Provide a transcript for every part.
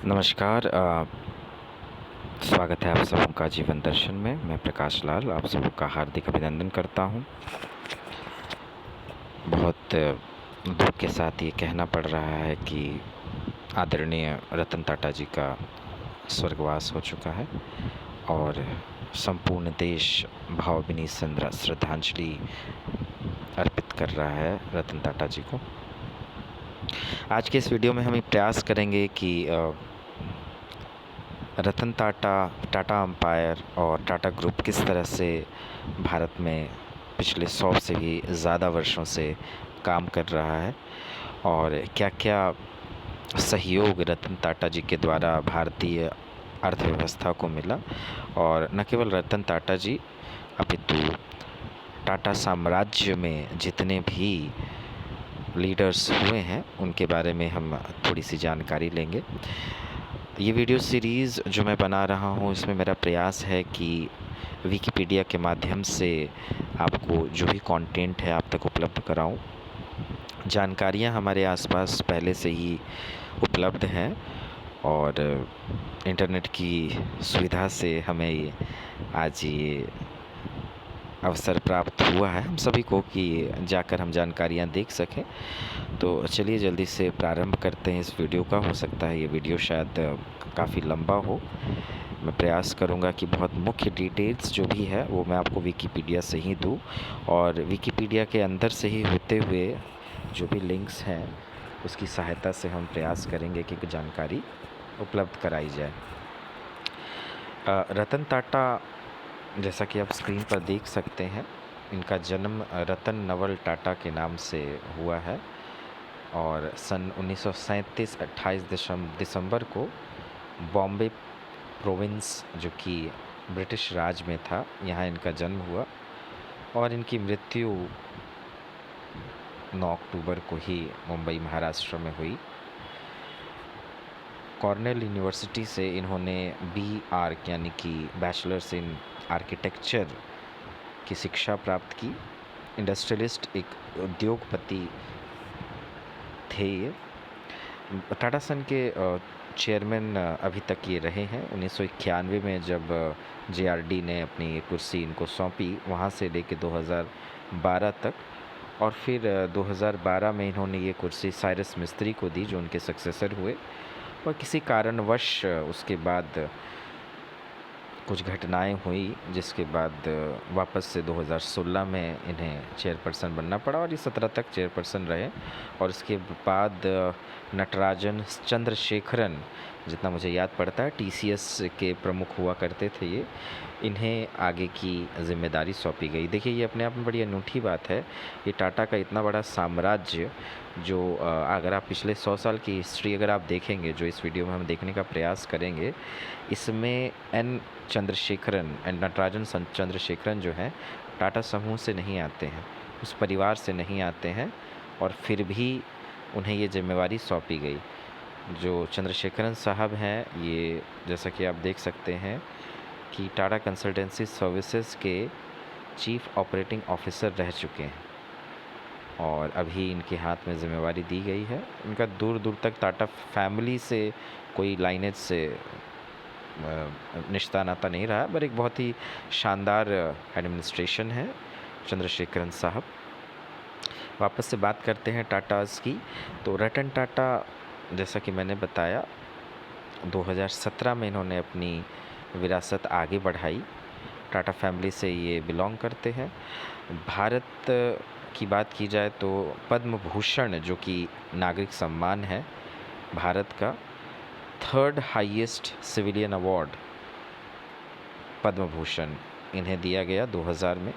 नमस्कार। स्वागत है आप सबों का जीवन दर्शन में। मैं प्रकाश लाल आप सबों का हार्दिक अभिनंदन करता हूं। बहुत दुख के साथ ये कहना पड़ रहा है कि आदरणीय रतन टाटा जी का स्वर्गवास हो चुका है और संपूर्ण देश भावभीनी श्रद्धांजलि अर्पित कर रहा है रतन टाटा जी को। आज के इस वीडियो में हम प्रयास करेंगे कि रतन टाटा, टाटा एम्पायर और टाटा ग्रुप किस तरह से भारत में पिछले 100 से भी ज़्यादा वर्षों से काम कर रहा है और क्या क्या सहयोग रतन टाटा जी के द्वारा भारतीय अर्थव्यवस्था को मिला। और न केवल रतन टाटा जी अपितु टाटा साम्राज्य में जितने भी लीडर्स हुए हैं उनके बारे में हम थोड़ी सी जानकारी लेंगे। ये वीडियो सीरीज़ जो मैं बना रहा हूँ इसमें मेरा प्रयास है कि विकिपीडिया के माध्यम से आपको जो भी कंटेंट है आप तक उपलब्ध कराऊँ। जानकारियाँ हमारे आसपास पहले से ही उपलब्ध हैं और इंटरनेट की सुविधा से हमें आज ये अवसर प्राप्त हुआ है हम सभी को कि जाकर हम जानकारियाँ देख सकें। तो चलिए जल्दी से प्रारंभ करते हैं इस वीडियो का। हो सकता है ये वीडियो शायद काफ़ी लंबा हो। मैं प्रयास करूंगा कि बहुत मुख्य डिटेल्स जो भी है वो मैं आपको विकिपीडिया से ही दूं और विकिपीडिया के अंदर से ही होते हुए जो भी लिंक्स हैं उसकी सहायता से हम प्रयास करेंगे कि जानकारी उपलब्ध कराई जाए। रतन टाटा, जैसा कि आप स्क्रीन पर देख सकते हैं, इनका जन्म रतन नवल टाटा के नाम से हुआ है और सन 1937 28 दिसंबर को बॉम्बे प्रोविंस जो कि ब्रिटिश राज में था यहाँ इनका जन्म हुआ और इनकी मृत्यु 9 अक्टूबर को ही मुंबई महाराष्ट्र में हुई। कॉर्नेल यूनिवर्सिटी से इन्होंने BArch यानी कि बैचलर्स इन आर्किटेक्चर की शिक्षा प्राप्त की। इंडस्ट्रियलिस्ट, एक उद्योगपति थे ये। टाटा सन के चेयरमैन अभी तक ये रहे हैं। 1991 में जब JRD ने अपनी कुर्सी इनको सौंपी वहाँ से लेके 2012 तक और फिर 2012 में इन्होंने ये कुर्सी साइरस मिस्त्री को दी जो उनके सक्सेसर हुए और किसी कारणवश उसके बाद कुछ घटनाएं हुई जिसके बाद वापस से 2016 में इन्हें चेयरपर्सन बनना पड़ा और ये 17 तक चेयरपर्सन रहे। और इसके बाद नटराजन चंद्रशेखरन, जितना मुझे याद पड़ता है, TCS के प्रमुख हुआ करते थे ये, इन्हें आगे की जिम्मेदारी सौंपी गई। देखिए ये अपने आप में बड़ी अनूठी बात है। ये टाटा का इतना बड़ा साम्राज्य जो अगर आप पिछले 100 साल की हिस्ट्री अगर आप देखेंगे जो इस वीडियो में हम देखने का प्रयास करेंगे, इसमें N चंद्रशेखरन एंड नटराजन चंद्रशेखरन जो हैं टाटा समूह से नहीं आते हैं, उस परिवार से नहीं आते हैं और फिर भी उन्हें ये जिम्मेवारी सौंपी गई। जो चंद्रशेखरन साहब हैं ये, जैसा कि आप देख सकते हैं कि टाटा कंसल्टेंसी सर्विसेज के चीफ ऑपरेटिंग ऑफिसर रह चुके हैं और अभी इनके हाथ में जिम्मेवारी दी गई है। इनका दूर दूर तक टाटा फैमिली से कोई लाइनेज से रिश्ता नाता नहीं रहा, पर एक बहुत ही शानदार एडमिनिस्ट्रेशन है चंद्रशेखरन साहब। वापस से बात करते हैं टाटाज़ की। तो रतन टाटा, जैसा कि मैंने बताया, 2017 में इन्होंने अपनी विरासत आगे बढ़ाई। टाटा फैमिली से ये बिलोंग करते हैं। भारत की बात की जाए तो पद्म भूषण जो कि नागरिक सम्मान है भारत का, 3rd highest civilian award Padma Bhushan इन्हें दिया गया 2000 में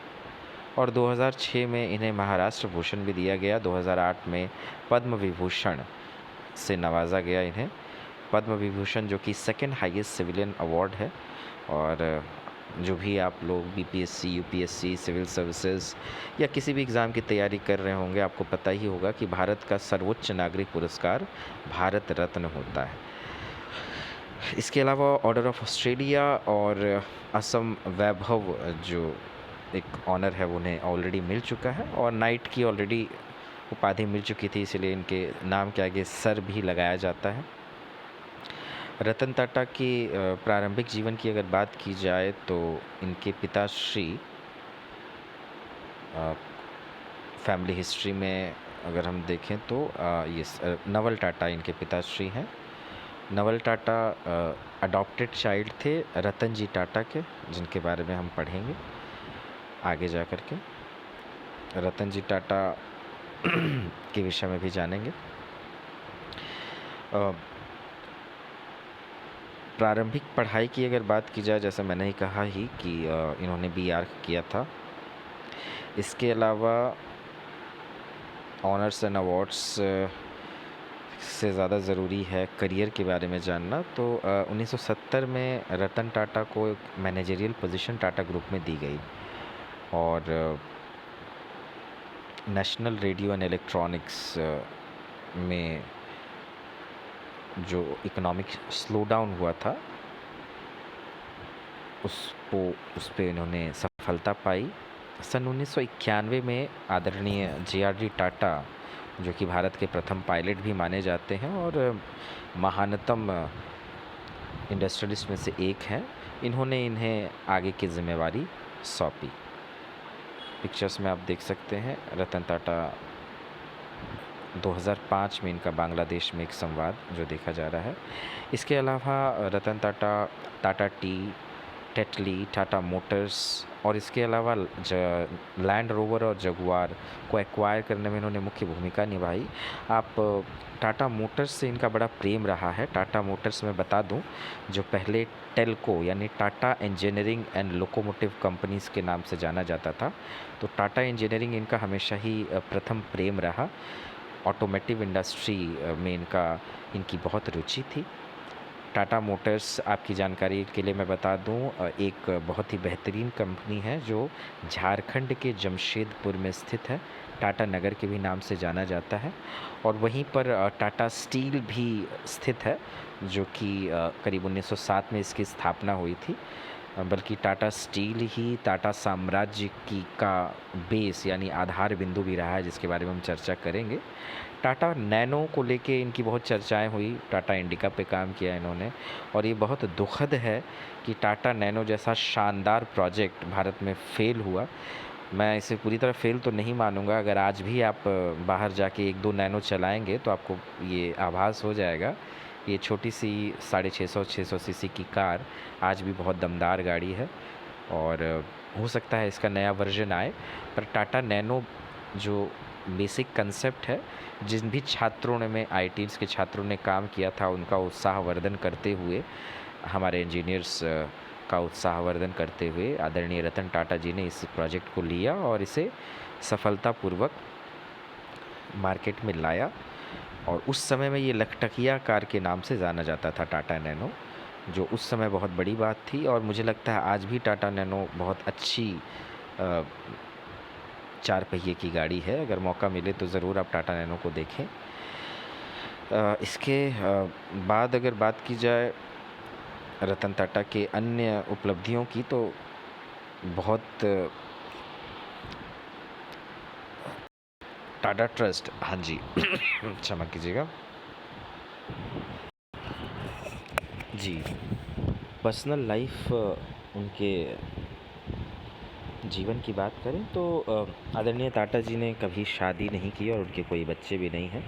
और 2006 में इन्हें महाराष्ट्र भूषण भी दिया गया। 2008 में पद्म विभूषण से नवाजा गया इन्हें। पद्म विभूषण जो कि 2nd हाईएस्ट सिविलियन अवार्ड है और जो भी आप लोग BPSC, UPSC, सिविल सर्विसेज या किसी भी एग्ज़ाम की तैयारी कर रहे होंगे आपको पता ही होगा कि भारत का सर्वोच्च नागरिक पुरस्कार भारत रत्न होता है। इसके अलावा ऑर्डर ऑफ ऑस्ट्रेलिया और असम वैभव जो एक ऑनर है वो उन्हें ऑलरेडी मिल चुका है और नाइट की ऑलरेडी उपाधि मिल चुकी थी, इसलिए इनके नाम के आगे सर भी लगाया जाता है। रतन टाटा की प्रारंभिक जीवन की अगर बात की जाए तो इनके पिताश्री अ, फैमिली हिस्ट्री में अगर हम देखें तो नवल टाटा इनके पिताश्री हैं। नवल टाटा अडॉप्टेड चाइल्ड थे रतन जी टाटा के, जिनके बारे में हम पढ़ेंगे आगे जा कर के। रतन जी टाटा के विषय में भी जानेंगे। अ, प्रारंभिक पढ़ाई की अगर बात की जाए, जैसे मैंने ही कहा ही कि इन्होंने बीआर किया था। इसके अलावा ऑनर्स एंड अवार्ड्स से ज़्यादा ज़रूरी है करियर के बारे में जानना। तो 1970 में रतन टाटा को एक मैनेजरियल पोजीशन टाटा ग्रुप में दी गई और नेशनल रेडियो एंड इलेक्ट्रॉनिक्स में जो इकोनॉमिक स्लो डाउन हुआ था उस पे इन्होंने सफलता पाई। सन 1991 में आदरणीय जे.आर.डी. टाटा, जो कि भारत के प्रथम पायलट भी माने जाते हैं और महानतम इंडस्ट्रियलिस्ट में से एक हैं, इन्होंने इन्हें आगे की जिम्मेवारी सौंपी। पिक्चर्स में आप देख सकते हैं रतन टाटा 2005 में इनका बांग्लादेश में एक संवाद जो देखा जा रहा है। इसके अलावा Ratan Tata, Tata tea, Tetley, Tata Motors और इसके अलावा लैंड रोवर और जगुआर को एक्वायर करने में इन्होंने मुख्य भूमिका निभाई। आप टाटा मोटर्स से इनका बड़ा प्रेम रहा है। टाटा मोटर्स में बता दूं, जो पहले टेल्को यानी Tata engineering and locomotive companies के नाम से जाना जाता था, तो टाटा इंजीनियरिंग इनका हमेशा ही प्रथम प्रेम रहा। ऑटोमेटिव इंडस्ट्री में इनकी बहुत रुचि थी। टाटा मोटर्स, आपकी जानकारी के लिए मैं बता दूं, एक बहुत ही बेहतरीन कंपनी है जो झारखंड के जमशेदपुर में स्थित है। टाटा नगर के भी नाम से जाना जाता है और वहीं पर टाटा स्टील भी स्थित है, जो कि करीब 1907 में इसकी स्थापना हुई थी। बल्कि टाटा स्टील ही टाटा साम्राज्य की का बेस यानी आधार बिंदु भी रहा है, जिसके बारे में हम चर्चा करेंगे। टाटा नैनो को लेके इनकी बहुत चर्चाएं हुई। टाटा इंडिका पे काम किया इन्होंने और ये बहुत दुखद है कि टाटा नैनो जैसा शानदार प्रोजेक्ट भारत में फेल हुआ। मैं इसे पूरी तरह फेल तो नहीं मानूंगा। अगर आज भी आप बाहर जाके 1-2 नैनो चलाएंगे तो आपको ये आभास हो जाएगा। ये छोटी सी 650 सीसी की कार आज भी बहुत दमदार गाड़ी है और हो सकता है इसका नया वर्जन आए। पर टाटा नैनो जो बेसिक कंसेप्ट है, जिन भी छात्रों ने में आईटीज़ के छात्रों ने काम किया था, उनका उत्साहवर्धन करते हुए, हमारे इंजीनियर्स का उत्साहवर्धन करते हुए आदरणीय रतन टाटा जी ने इस प्रोजेक्ट को लिया और इसे सफलतापूर्वक मार्केट में लाया। और उस समय में ये लखटकिया कार के नाम से जाना जाता था टाटा नैनो, जो उस समय बहुत बड़ी बात थी। और मुझे लगता है आज भी टाटा नैनो बहुत अच्छी 4 पहिए की गाड़ी है। अगर मौका मिले तो ज़रूर आप टाटा नैनो को देखें। इसके बाद अगर बात की जाए रतन टाटा के अन्य उपलब्धियों की, तो बहुत टाटा ट्रस्ट, हाँ जी क्षमा कीजिएगा जी। पर्सनल लाइफ उनके जीवन की बात करें तो आदरणीय टाटा जी ने कभी शादी नहीं की और उनके कोई बच्चे भी नहीं हैं।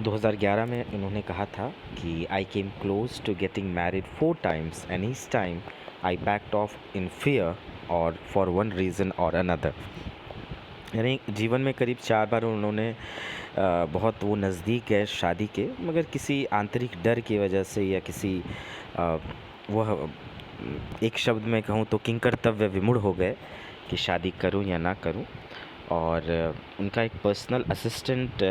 2011 में उन्होंने कहा था कि I came close to getting married 4 times and each time I backed off in fear or for one reason or another. यानी जीवन में करीब 4 बार उन्होंने बहुत वो नज़दीक गए शादी के, मगर किसी आंतरिक डर की वजह से या किसी वह एक शब्द में कहूँ तो किंकर्तव्य विमूढ़ हो गए कि शादी करूं या ना करूं। और उनका एक पर्सनल असिस्टेंट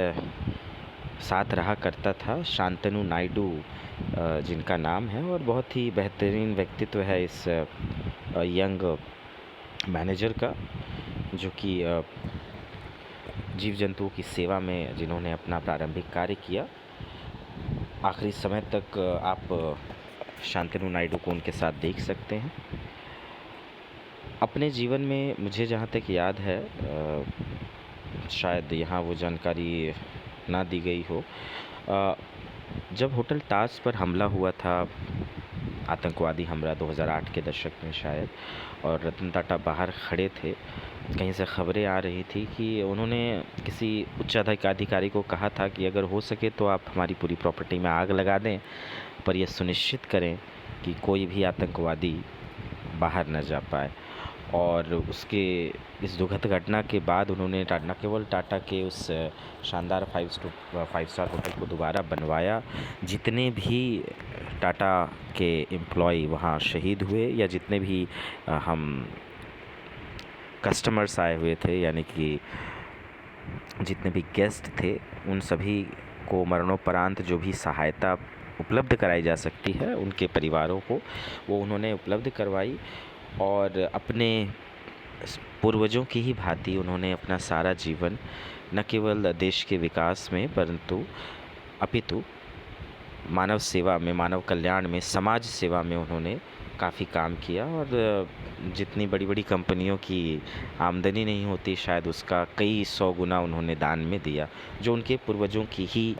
साथ रहा करता था, शांतनु नायडू जिनका नाम है, और बहुत ही बेहतरीन व्यक्तित्व है इस यंग मैनेजर का, जो कि जीव जंतुओं की सेवा में जिन्होंने अपना प्रारंभिक कार्य किया। आखिरी समय तक आप शांतनु नायडू को उनके साथ देख सकते हैं। अपने जीवन में मुझे जहाँ तक याद है, शायद यहाँ वो जानकारी ना दी गई हो, जब होटल ताज पर हमला हुआ था, आतंकवादी हमला 2008 के दशक में शायद, और रतन टाटा बाहर खड़े थे, कहीं से खबरें आ रही थी कि उन्होंने किसी उच्चाधिकारी को कहा था कि अगर हो सके तो आप हमारी पूरी प्रॉपर्टी में आग लगा दें, पर यह सुनिश्चित करें कि कोई भी आतंकवादी बाहर न जा पाए। और उसके इस दुखद घटना के बाद उन्होंने न केवल टाटा के उस शानदार 5 स्टार होटल को दोबारा बनवाया, जितने भी टाटा के एम्प्लॉय वहाँ शहीद हुए या जितने भी हम कस्टमर्स आए हुए थे, यानी कि जितने भी गेस्ट थे, उन सभी को मरणोपरांत जो भी सहायता उपलब्ध कराई जा सकती है उनके परिवारों को, वो उन्होंने उपलब्ध करवाई। और अपने पूर्वजों की ही भांति उन्होंने अपना सारा जीवन न केवल देश के विकास में परंतु अपितु मानव सेवा में, मानव कल्याण में, समाज सेवा में उन्होंने काफ़ी काम किया। और जितनी बड़ी बड़ी कंपनियों की आमदनी नहीं होती शायद उसका कई 100 गुना उन्होंने दान में दिया, जो उनके पूर्वजों की ही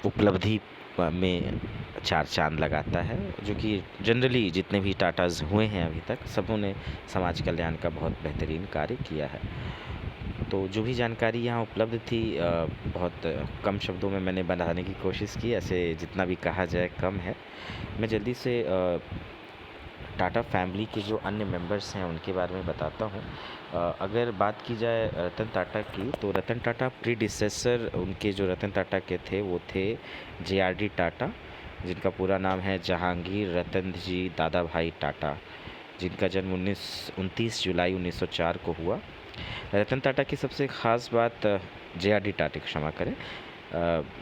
उपलब्धि में चार चांद लगाता है, जो कि जनरली जितने भी टाटाज हुए हैं अभी तक सबों ने समाज कल्याण का बहुत बेहतरीन कार्य किया है। तो जो भी जानकारी यहाँ उपलब्ध थी बहुत कम शब्दों में मैंने बनाने की कोशिश की, ऐसे जितना भी कहा जाए कम है। मैं जल्दी से टाटा फैमिली के जो अन्य मेंबर्स हैं उनके बारे में बताता हूँ। अगर बात की जाए रतन टाटा की, तो रतन टाटा प्रीडिसेसर उनके जो रतन टाटा के थे वो थे JRD टाटा, जिनका पूरा नाम है जहांगीर रतन जी दादा भाई टाटा, जिनका जन्म 29 जुलाई 1904 को हुआ। रतन टाटा की सबसे ख़ास बात JRD टाटा, क्षमा करें,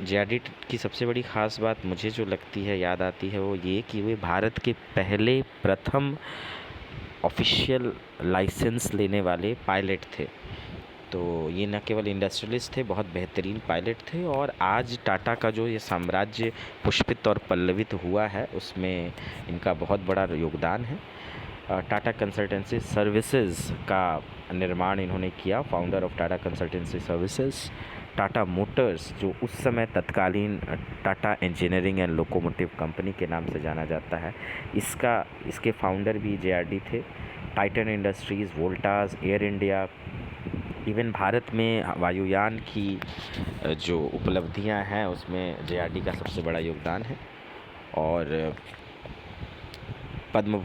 JRD की सबसे बड़ी ख़ास बात मुझे जो लगती है, याद आती है, वो ये कि वे भारत के पहले प्रथम ऑफिशियल लाइसेंस लेने वाले पायलट थे। तो ये न केवल इंडस्ट्रियलिस्ट थे, बहुत बेहतरीन पायलट थे। और आज टाटा का जो ये साम्राज्य पुष्पित और पल्लवित हुआ है उसमें इनका बहुत बड़ा योगदान है। टाटा कंसल्टेंसी सर्विसेज का निर्माण इन्होंने किया, founder of Tata consultancy services. Tata Motors, जो उस समय तत्कालीन Tata engineering and locomotive company के नाम से जाना जाता है, इसके फाउंडर भी JRD थे। Titan industries, Voltas, air India, even Bharat में वायुयान की जो उपलब्धियां हैं उसमें JRD का सबसे बड़ा योगदान है। और पद्म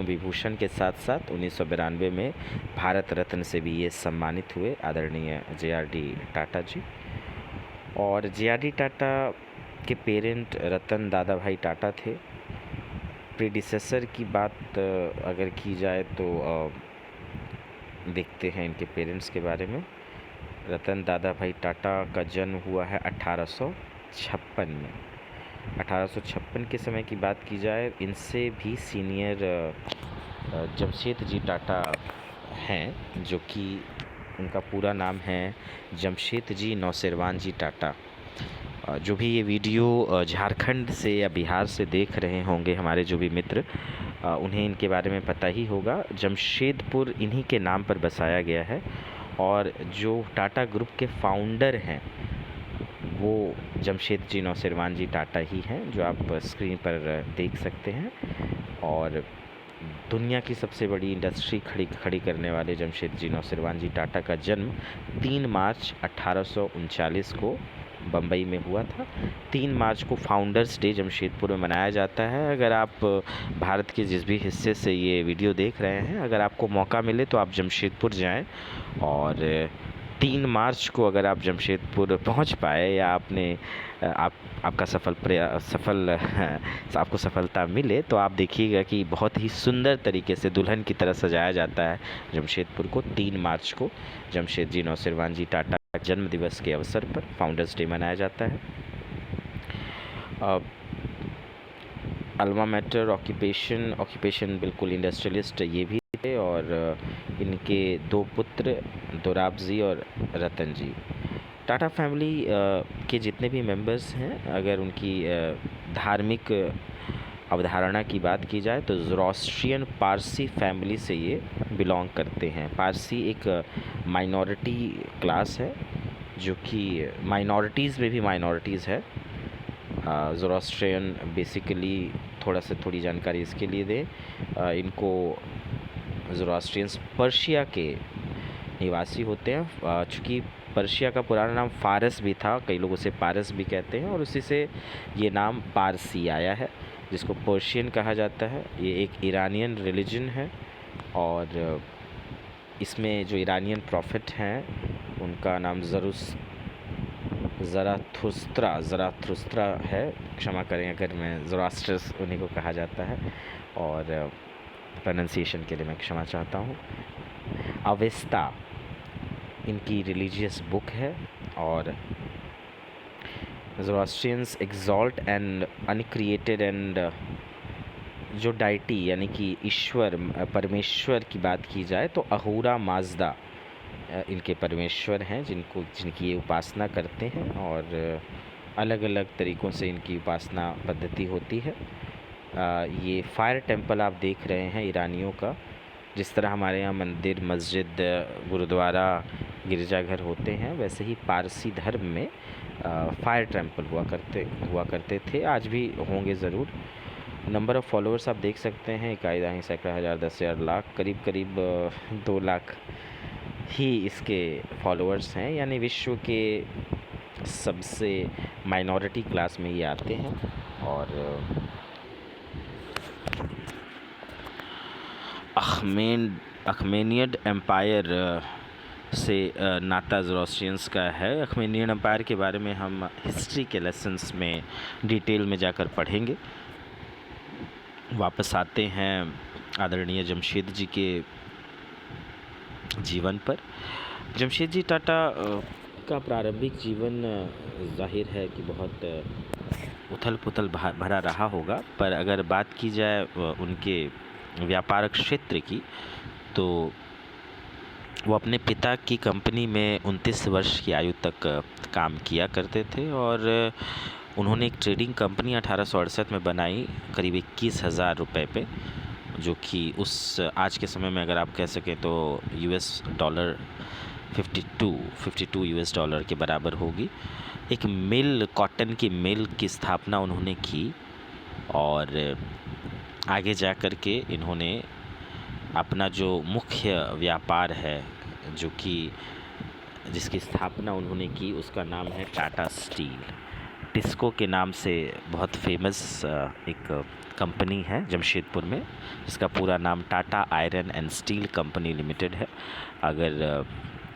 विभूषण के साथ साथ 1992 में भारत रत्न से भी ये सम्मानित हुए आदरणीय JRD टाटा जी। और JRD टाटा के पेरेंट रतन दादा भाई टाटा थे। प्रीडिसेसर की बात अगर की जाए तो देखते हैं इनके पेरेंट्स के बारे में। रतन दादा भाई टाटा का जन्म हुआ है 1856 में। 1856 के समय की बात की जाए, इनसे भी सीनियर जमशेद जी टाटा हैं, जो कि उनका पूरा नाम है जमशेद जी नौसेरवान जी टाटा। जो भी ये वीडियो झारखंड से या बिहार से देख रहे होंगे हमारे जो भी मित्र, उन्हें इनके बारे में पता ही होगा। जमशेदपुर इन्हीं के नाम पर बसाया गया है। और जो टाटा ग्रुप के फाउंडर हैं वो जमशेद जी नौसेरवान जी टाटा ही हैं, जो आप स्क्रीन पर देख सकते हैं। और दुनिया की सबसे बड़ी इंडस्ट्री खड़ी करने वाले जमशेद जी नौसेरवान जी टाटा का जन्म 3 मार्च 1839 को बम्बई में हुआ था। 3 मार्च को फाउंडर्स डे जमशेदपुर में मनाया जाता है। अगर आप भारत के जिस भी हिस्से से ये वीडियो देख रहे हैं, अगर आपको मौका मिले तो आप जमशेदपुर जाएं। और 3 मार्च को अगर आप जमशेदपुर पहुंच पाए या आपका आपको सफलता मिले, तो आप देखिएगा कि बहुत ही सुंदर तरीके से दुल्हन की तरह सजाया जाता है जमशेदपुर को। 3 मार्च को जमशेद जी नौसेरवान जी टाटा जन्म दिवस के अवसर पर फाउंडर्स डे मनाया जाता है। अल्मा मैटर ऑक्यूपेशन बिल्कुल इंडस्ट्रियलिस्ट ये भी थे। और इनके 2 पुत्र दोराब जी और रतन जी। टाटा फैमिली के जितने भी मेंबर्स हैं, अगर उनकी धार्मिक अवधारणा की बात की जाए तो ज़ोरोस्ट्रियन पारसी फैमिली से ये बिलोंग करते हैं। पारसी एक माइनॉरिटी क्लास है जो कि माइनॉरिटीज़ में भी माइनॉरिटीज़ है। ज़ोरास्ट्रियन बेसिकली थोड़ी जानकारी इसके लिए दें, इनको ज़ोरास्ट्रियंस पर्शिया के निवासी होते हैं। चूँकि पर्शिया का पुराना नाम फ़ारस भी था, कई लोग उसे पारस भी कहते हैं, और उसी से ये नाम पारसी आया है, जिसको पर्शियन कहा जाता है। ये एक ईरानियन रिलीजन है, और इसमें जो ईरानियन प्रॉफिट हैं उनका नाम ज़राथुस्त्रा है। क्षमा करें अगर मैं ज़ोरास्ट्रस उन्हीं को कहा जाता है, और प्रोनंसिएशन के लिए मैं क्षमा चाहता हूँ। अवेस्ता इनकी रिलीजियस बुक है, और ज़ोरास्ट्रियंस एक्सॉल्ट एंड अनक्रिएटेड एंड जो डाइटी यानी कि ईश्वर परमेश्वर की बात की जाए तो अहूरा माजदा इनके परमेश्वर हैं, जिनकी ये उपासना करते हैं, और अलग अलग तरीक़ों से इनकी उपासना पद्धति होती है। ये फायर टेम्पल आप देख रहे हैं ईरानियों का, जिस तरह हमारे यहाँ मंदिर, मस्जिद, गुरुद्वारा, गिरजाघर होते हैं, वैसे ही पारसी धर्म में फायर टेम्पल हुआ करते थे, आज भी होंगे ज़रूर। नंबर ऑफ़ फॉलोअर्स आप देख सकते हैं, इकाई दाहीं सैकड़ा हज़ार 10,000 लाख, करीब 2 लाख ही इसके फॉलोअर्स हैं, यानी विश्व के सबसे माइनॉरिटी क्लास में ये आते हैं। और अखमेनियड एम्पायर से नाता ज़ोरास्ट्रियंस का है। अखमेनियन एम्पायर के बारे में हम हिस्ट्री के लेसन्स में डिटेल में जाकर पढ़ेंगे। वापस आते हैं आदरणीय जमशेद जी के जीवन पर। जमशेद जी टाटा का प्रारंभिक जीवन जाहिर है कि बहुत उथल पुथल भरा रहा होगा, पर अगर बात की जाए उनके व्यापार क्षेत्र की, तो वो अपने पिता की कंपनी में 29 वर्ष की आयु तक काम किया करते थे, और उन्होंने एक ट्रेडिंग कंपनी 1868 में बनाई करीब 21,000 रुपये पे, जो कि उस आज के समय में अगर आप कह सकें तो US डॉलर 52 US डॉलर के बराबर होगी। एक मिल, कॉटन की मिल की स्थापना उन्होंने की, और आगे जा कर के इन्होंने अपना जो मुख्य व्यापार है, जो कि जिसकी स्थापना उन्होंने की, उसका नाम है टाटा स्टील। टिस्को के नाम से बहुत फेमस एक कंपनी है जमशेदपुर में, जिसका पूरा नाम Tata iron and steel company limited है। अगर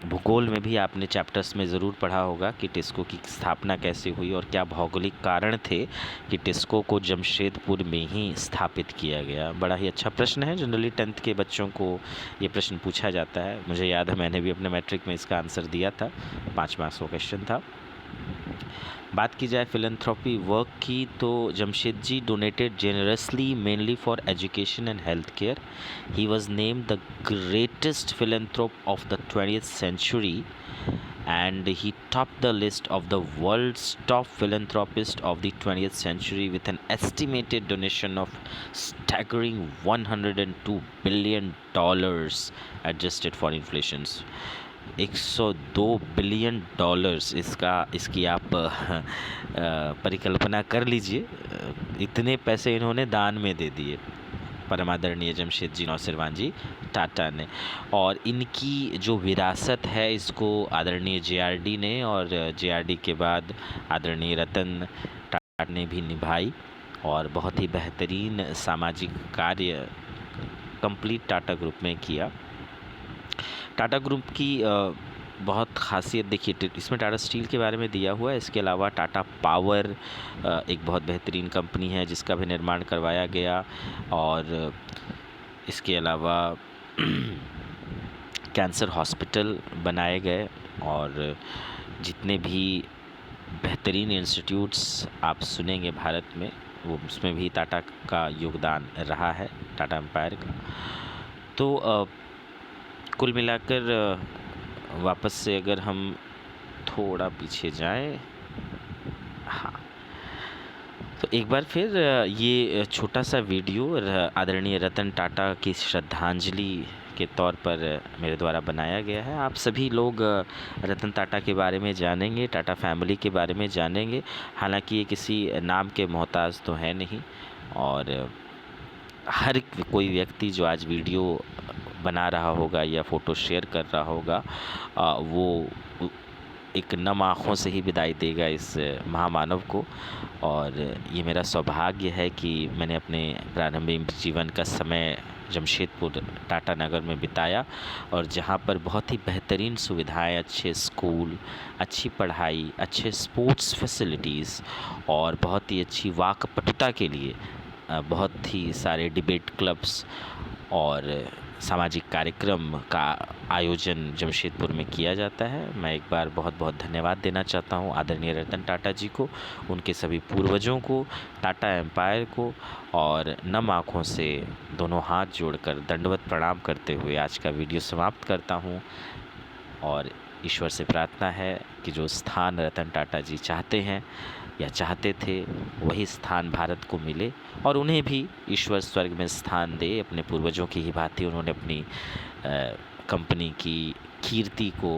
भूगोल में भी आपने चैप्टर्स में ज़रूर पढ़ा होगा कि टिस्को की स्थापना कैसे हुई और क्या भौगोलिक कारण थे कि टिस्को को जमशेदपुर में ही स्थापित किया गया। बड़ा ही अच्छा प्रश्न है, जनरली 10th के बच्चों को ये प्रश्न पूछा जाता है। मुझे याद है मैंने भी अपने मैट्रिक में इसका आंसर दिया था, 5 मार्क्स का क्वेश्चन था। बात की जाए फिलैंथ्रोपी वर्क की, तो Jamshed ji donated generously mainly for education and health care. He was named the greatest philanthrope of the 20th century, and he topped the list of the world's top philanthropists of the 20th century with an estimated donation of staggering $102 billion adjusted for inflations। 102 billion dollars इसकी आप परिकल्पना कर लीजिए। इतने पैसे इन्होंने दान में दे दिए परमादरणीय जमशेद जी नौसिरवान जी टाटा ने, और इनकी जो विरासत है इसको आदरणीय JRD ने, और JRD के बाद आदरणीय रतन टाटा ने भी निभाई, और बहुत ही बेहतरीन सामाजिक कार्य कंप्लीट टाटा ग्रुप में किया। टाटा ग्रुप की बहुत ख़ासियत देखिए, इसमें टाटा स्टील के बारे में दिया हुआ है। इसके अलावा टाटा पावर एक बहुत बेहतरीन कंपनी है जिसका भी निर्माण करवाया गया, और इसके अलावा कैंसर हॉस्पिटल बनाए गए, और जितने भी बेहतरीन इंस्टीट्यूट्स आप सुनेंगे भारत में, वो उसमें भी टाटा का योगदान रहा है, टाटा एम्पायर का। तो कुल मिलाकर वापस से अगर हम थोड़ा पीछे जाएं, हाँ, तो एक बार फिर ये छोटा सा वीडियो आदरणीय रतन टाटा की श्रद्धांजलि के तौर पर मेरे द्वारा बनाया गया है। आप सभी लोग रतन टाटा के बारे में जानेंगे, टाटा फैमिली के बारे में जानेंगे। हालांकि ये किसी नाम के मोहताज तो है नहीं, और हर कोई व्यक्ति जो आज वीडियो बना रहा होगा या फ़ोटो शेयर कर रहा होगा, वो एक नम आँखों से ही विदाई देगा इस महामानव को। और ये मेरा सौभाग्य है कि मैंने अपने प्रारंभिक जीवन का समय जमशेदपुर टाटा नगर में बिताया, और जहाँ पर बहुत ही बेहतरीन सुविधाएं, अच्छे स्कूल, अच्छी पढ़ाई, अच्छे स्पोर्ट्स फैसिलिटीज़ और बहुत ही अच्छी वाकपटुता के लिए बहुत ही सारे डिबेट क्लब्स और सामाजिक कार्यक्रम का आयोजन जमशेदपुर में किया जाता है। मैं एक बार बहुत बहुत धन्यवाद देना चाहता हूँ आदरणीय रतन टाटा जी को, उनके सभी पूर्वजों को, टाटा एम्पायर को, और नम आँखों से दोनों हाथ जोड़कर दंडवत प्रणाम करते हुए आज का वीडियो समाप्त करता हूँ। और ईश्वर से प्रार्थना है कि जो स्थान रतन टाटा जी चाहते हैं या चाहते थे, वही स्थान भारत को मिले, और उन्हें भी ईश्वर स्वर्ग में स्थान दे। अपने पूर्वजों की ही भांति उन्होंने अपनी कंपनी की कीर्ति को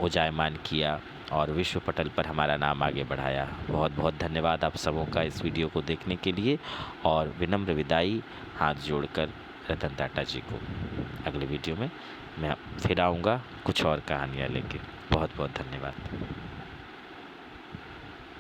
उजायमान किया और विश्व पटल पर हमारा नाम आगे बढ़ाया। बहुत बहुत धन्यवाद आप सबों का इस वीडियो को देखने के लिए, और विनम्र विदाई हाथ जोड़कर रतन टाटा जी को। अगले वीडियो में मैं फिर आऊँगा कुछ और कहानियाँ लेके। बहुत बहुत धन्यवाद।